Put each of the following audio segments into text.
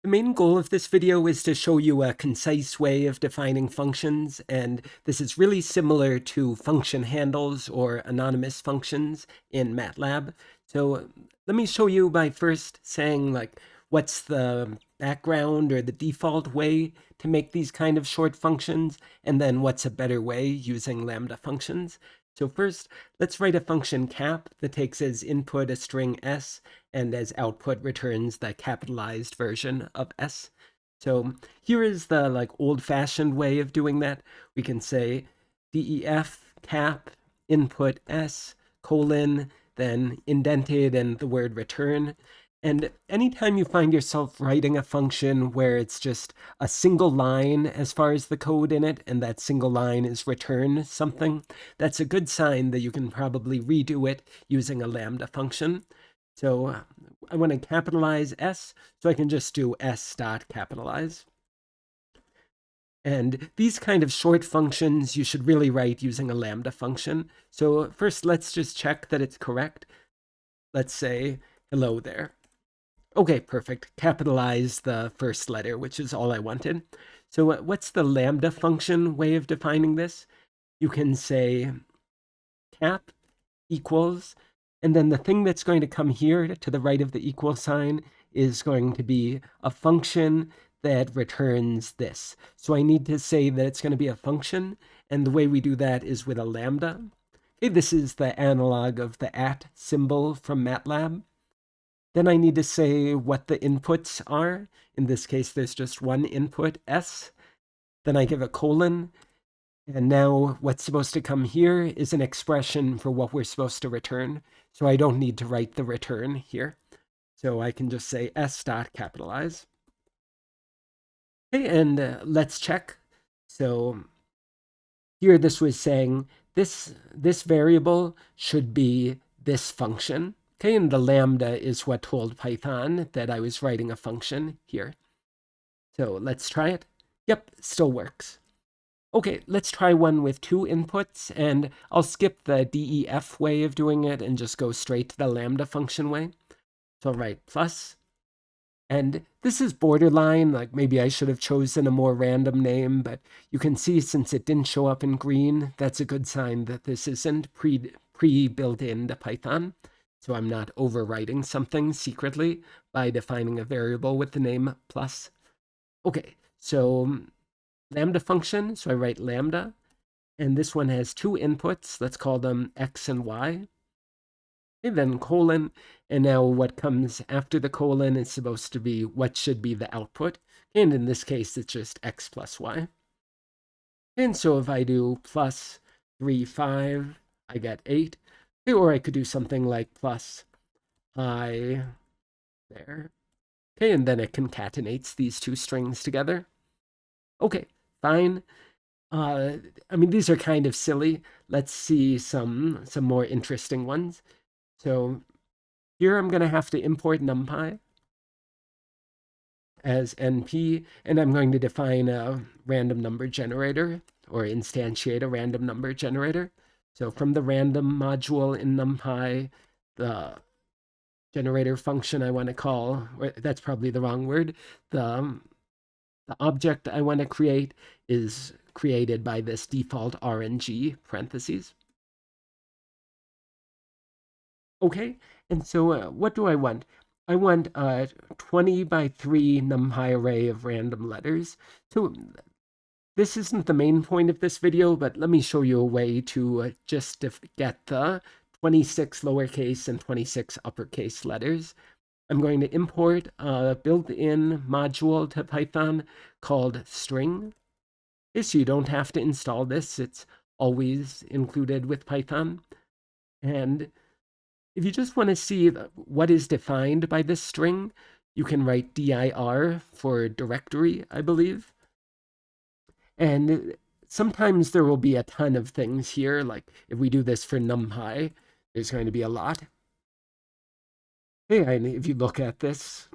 The main goal of this video is to show you a concise way of defining functions, and this is really similar to function handles or anonymous functions in MATLAB. So let me show you by first saying what's the background or the default way to make these kind of short functions, and then what's a better way using lambda functions. So first, let's write a function cap that takes as input a string s and as output returns the capitalized version of s. So here is the old-fashioned way of doing that. We can say def cap input s colon, then indented and the word return. And anytime you find yourself writing a function where it's just a single line as far as the code in it, and that single line is return something, that's a good sign that you can probably redo it using a lambda function. So I want to capitalize s, so I can just do s dot capitalize. And these kind of short functions you should really write using a lambda function. So first, let's just check that it's correct. Let's say hello there. Okay, perfect. Capitalize the first letter, which is all I wanted. So what's the lambda function way of defining this? You can say cap equals, and then the thing that's going to come here to the right of the equal sign is going to be a function that returns this. So I need to say that it's going to be a function, and the way we do that is with a lambda. Okay, this is the analog of the @ symbol from MATLAB. Then I need to say what the inputs are. In this case, there's just one input, s. Then I give a colon. And now what's supposed to come here is an expression for what we're supposed to return. So I don't need to write the return here. So I can just say s dot capitalize. Okay, and let's check. So here this was saying this variable should be this function. Okay, and the lambda is what told Python that I was writing a function here. So let's try it. Yep, still works. Okay, let's try one with two inputs, and I'll skip the def way of doing it and just go straight to the lambda function way. So I'll write plus. And this is borderline, like maybe I should have chosen a more random name, but you can see since it didn't show up in green, that's a good sign that this isn't pre-built into Python. So I'm not overwriting something secretly by defining a variable with the name plus. Okay, so lambda function, so I write lambda, and this one has two inputs. Let's call them x and y. Okay, then colon, and now what comes after the colon is supposed to be what should be the output, and in this case, it's just x plus y. And so if I do plus 3, 5, I get 8. Or I could do something like plus I there. Okay, and then it concatenates these two strings together. Okay, fine. I mean, these are kind of silly. Let's see some more interesting ones. So here I'm going to have to import NumPy as NP, and I'm going to define a random number generator or instantiate a random number generator. So from the random module in NumPy, the generator function I want to call, or that's probably the wrong word, the object I want to create is created by this default RNG parentheses. Okay, and so what do I want? I want a 20 by 3 NumPy array of random letters. So this isn't the main point of this video, but let me show you a way to just get the 26 lowercase and 26 uppercase letters. I'm going to import a built-in module to Python called string. Okay, so you don't have to install this. It's always included with Python. And if you just want to see what is defined by this string, you can write dir for directory, I believe. And sometimes there will be a ton of things here, like if we do this for NumPy, there's going to be a lot. Hey, and if you look at this,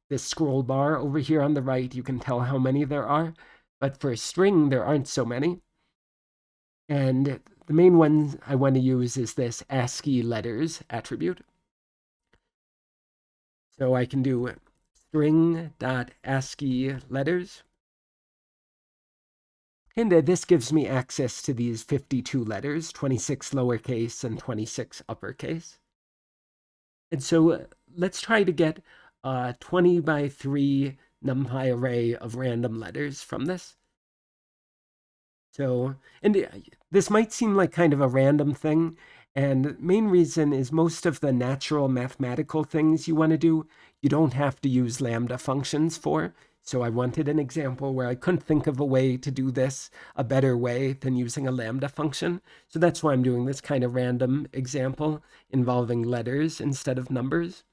this scroll bar over here on the right, you can tell how many there are. But for a string, there aren't so many. And the main one I want to use is this ASCII letters attribute. So I can do string.ASCII letters. And this gives me access to these 52 letters, 26 lowercase and 26 uppercase. And so let's try to get a 20 by 3 NumPy array of random letters from this. So, and this might seem like kind of a random thing, and main reason is most of the natural mathematical things you want to do, you don't have to use Lambda functions for. So I wanted an example where I couldn't think of a way to do this a better way than using a Lambda function. So that's why I'm doing this kind of random example involving letters instead of numbers.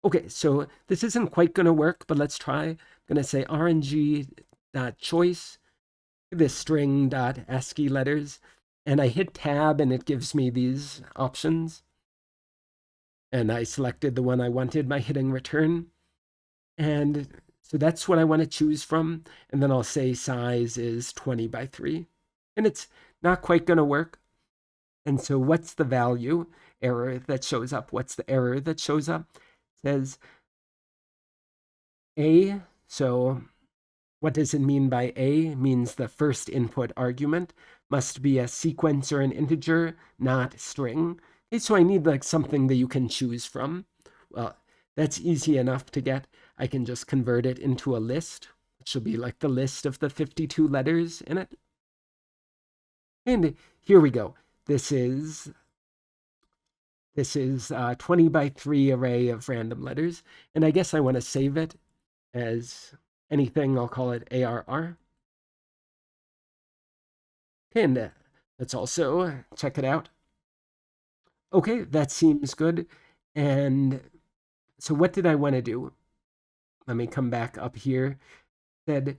Okay, so this isn't quite going to work, but let's try. I'm going to say rng.choice, this string.ASCII letters, and I hit tab and it gives me these options. And I selected the one I wanted by hitting return. And so that's what I want to choose from. And then I'll say size is 20 by 3. And it's not quite going to work. And so what's the value error that shows up? What's the error that shows up? It says A. So what does it mean by A? It means the first input argument must be a sequence or an integer, not string. Okay, so I need like something that you can choose from. Well, that's easy enough to get. I can just convert it into a list, which will be like the list of the 52 letters in it. And here we go. This is 20 by 3 array of random letters. And I guess I want to save it as anything. I'll call it ARR. And let's also check it out. Okay, that seems good. And so what did I want to do? Let me come back up here. Said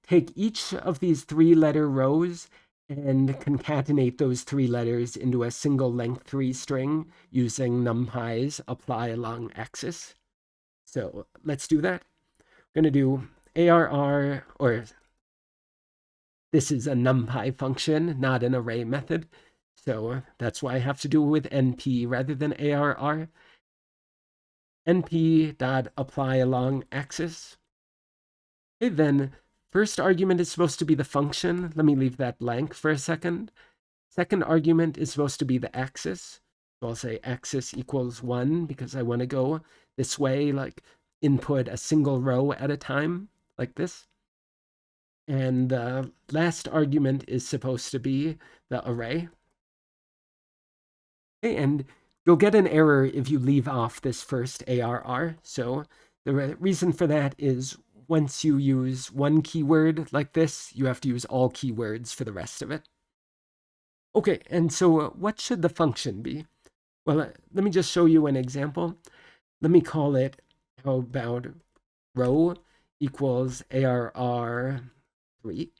take each of these 3-letter rows and concatenate those 3 letters into a single length 3 string using NumPy's apply along axis. So let's do that. We're going to do ARR, or this is a NumPy function, not an array method. So that's why I have to do it with NP rather than ARR. NP.apply along axis. Okay, then first argument is supposed to be the function. Let me leave that blank for a second. Second argument is supposed to be the axis. So I'll say axis equals 1 because I want to go this way, like input a single row at a time, like this. And the last argument is supposed to be the array. Okay, and you'll get an error if you leave off this first ARR. So the reason for that is once you use one keyword like this, you have to use all keywords for the rest of it. Okay, and so what should the function be? Well, let me just show you an example. Let me call it, how about row equals ARR 3.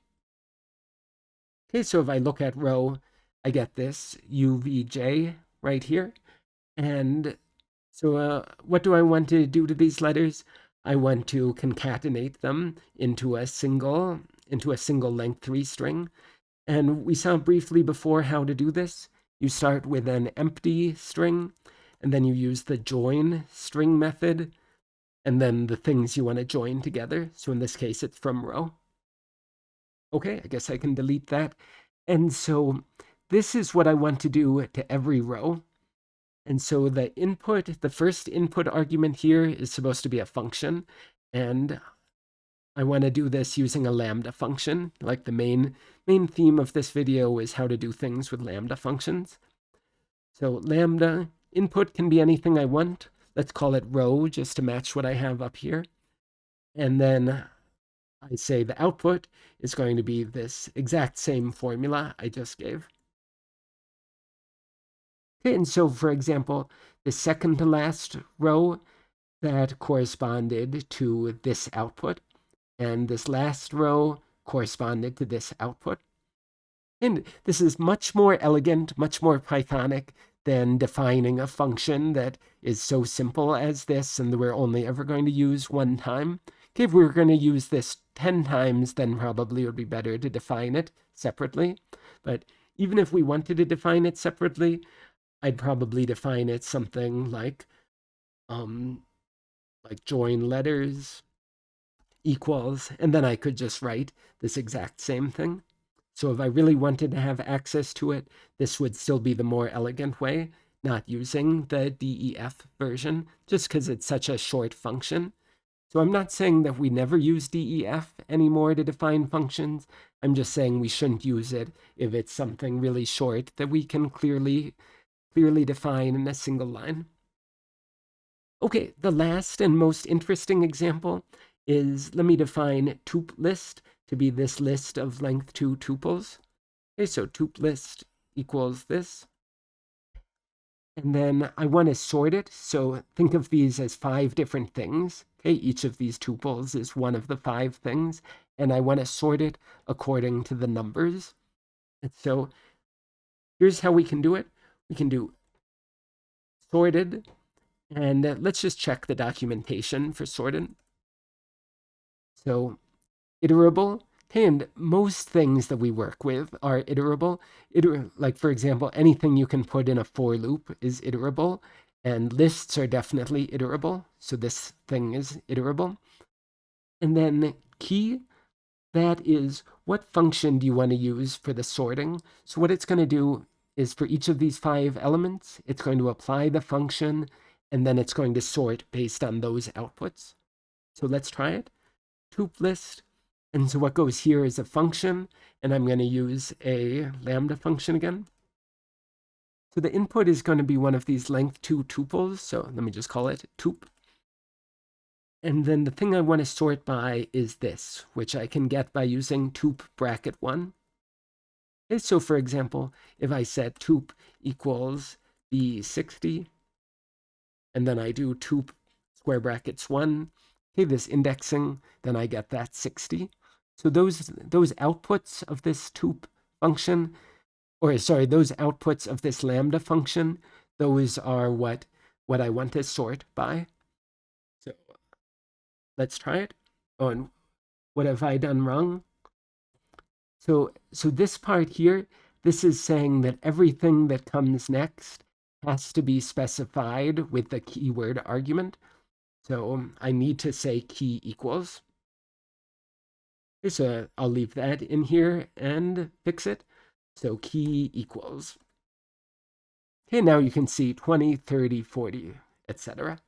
Okay, so if I look at row, I get this UVJ right here. And so what do I want to do to these letters? I want to concatenate them into a single length 3 string. And we saw briefly before how to do this. You start with an empty string, and then you use the join string method, and then the things you want to join together. So in this case, it's from row. Okay, I guess I can delete that. And so this is what I want to do to every row. And so the first input argument here is supposed to be a function. And I want to do this using a Lambda function. Like the main theme of this video is how to do things with Lambda functions. So Lambda input can be anything I want. Let's call it row just to match what I have up here. And then I say the output is going to be this exact same formula I just gave. Okay, and so for example, the second to last row, that corresponded to this output, and this last row corresponded to this output. And this is much more elegant, much more Pythonic than defining a function that is so simple as this and that we're only ever going to use one time. Okay, if we were going to use this 10 times, then probably it would be better to define it separately. But even if we wanted to define it separately, I'd probably define it something like like join letters equals, and then I could just write this exact same thing. So if I really wanted to have access to it, this would still be the more elegant way, not using the DEF version, just because it's such a short function. So I'm not saying that we never use DEF anymore to define functions. I'm just saying we shouldn't use it if it's something really short that we can clearly define in a single line. Okay, the last and most interesting example is, let me define tup list to be this list of length 2 tuples. Okay, so tup list equals this. And then I want to sort it. So think of these as 5 different things. Okay, each of these tuples is one of the 5 things. And I want to sort it according to the numbers. And so here's how we can do it. We can do sorted. And let's just check the documentation for sorted. So iterable. Okay, and most things that we work with are iterable. Like, for example, anything you can put in a for loop is iterable, and lists are definitely iterable. So this thing is iterable. And then key, that is what function do you want to use for the sorting. So what it's going to do is for each of these 5 elements, it's going to apply the function, and then it's going to sort based on those outputs. So let's try it. Tup list. And so what goes here is a function, and I'm going to use a Lambda function again. So the input is going to be one of these length 2 tuples. So let me just call it tup. And then the thing I want to sort by is this, which I can get by using tup bracket 1. Okay, so for example, if I set tup equals the 60, and then I do tup square brackets 1, okay, this indexing, then I get that 60. So those outputs of this tup function, or sorry, those outputs of this Lambda function, those are what I want to sort by. So let's try it. Oh, and what have I done wrong? So this part here, this is saying that everything that comes next has to be specified with the keyword argument. So I need to say key equals. Okay, so I'll leave that in here and fix it. So key equals. Okay, now you can see 20, 30, 40, etc.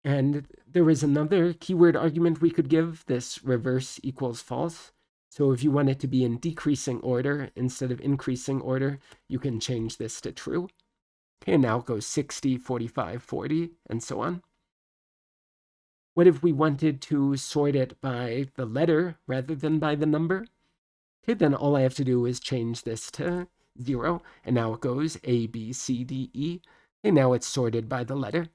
And there is another keyword argument we could give, this reverse equals false. So if you want it to be in decreasing order instead of increasing order, you can change this to true. Okay, now it goes 60, 45, 40, and so on. What if we wanted to sort it by the letter rather than by the number? Okay, then all I have to do is change this to 0, and now it goes A, B, C, D, E. Okay, now it's sorted by the letter.